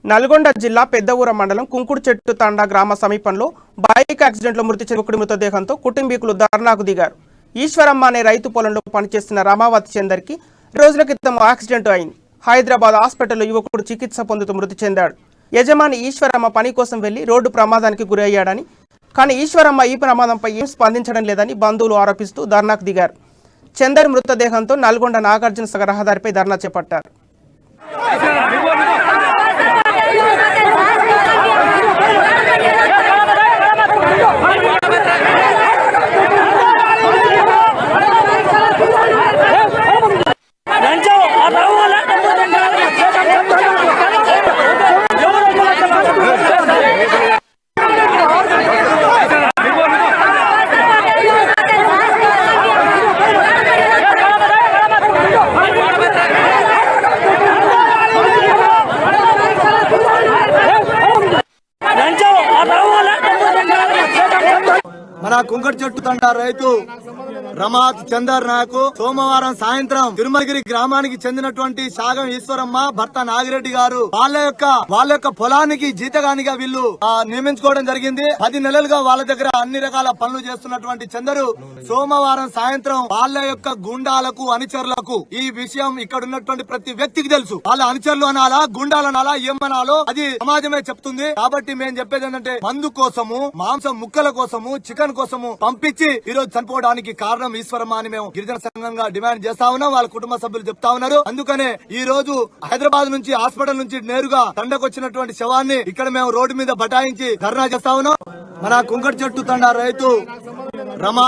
నల్గొండ జిల్లా పెద్దఊర మండలం కుంకుడు చెట్టు తండా గ్రామ సమీపంలో బైక్ యాక్సిడెంట్లో మృతి చెందిన మృతదేహంతో కుటుంబీకులు ధర్నాకు దిగారు. ఈశ్వరమ్మ అనే రైతు పొలంలో పనిచేస్తున్న రమావతి చందర్కి రోజుల క్రితం యాక్సిడెంట్ అయింది. హైదరాబాద్ హాస్పిటల్లో యువకుడు చికిత్స పొందుతూ మృతి చెందాడు. యజమాని ఈశ్వరమ్మ పని కోసం వెళ్లి రోడ్డు ప్రమాదానికి గురి అయ్యాడని, కానీ ఈశ్వరమ్మ ఈ ప్రమాదంపై ఏం స్పందించడం లేదని బంధువులు ఆరోపిస్తూ ధర్నాకు దిగారు. చందర్ మృతదేహంతో నల్గొండ నాగార్జున సాగర్ రహదారిపై ధర్నా చేపట్టారు. మన కుంకటి చెట్టు తండా రైతు రమావతి చందర్ నాకు సోమవారం సాయంత్రం తిరుమలగిరి గ్రామానికి చెందినటువంటి సాగం ఈశ్వరమ్మ భర్త నాగిరెడ్డి గారు వాళ్ళ యొక్క పొలానికి జీతగానిగా వీళ్ళు నియమించుకోవడం జరిగింది. 10 నెలలుగా వాళ్ళ దగ్గర అన్ని రకాల పనులు చేస్తున్నటువంటి చందరు సోమవారం సాయంత్రం వాళ్ళ యొక్క గుండాలకు అనుచరులకు ఈ విషయం ఇక్కడ ఉన్నటువంటి ప్రతి వ్యక్తికి తెలుసు. వాళ్ళ అనుచరులు అనాలా, గుండాలు అనాలా, ఏమనాలో అది సమాజమే చెప్తుంది. కాబట్టి మేము చెప్పేది ఏంటంటే మందు కోసము, మాంసం ముక్కల కోసము, చికెన్ కోసము పంపించి ఈ రోజు చనిపోవడానికి కారణం ఈశ్వరమ్మ అని మేము గిరిజన సంఘంగా డిమాండ్ చేస్తా ఉన్నాం. వాళ్ళ కుటుంబ సభ్యులు చెప్తా ఉన్నారు. అందుకనే ఈ రోజు హైదరాబాద్ నుంచి హాస్పిటల్ నుంచి నేరుగా తండకు వచ్చినటువంటి శవాన్ని ఇక్కడ మేము రోడ్డు మీద బటాయించి ధర్నా చేస్తా ఉన్నాం. మన కుంకటి చెట్టు తండా రైతు రమా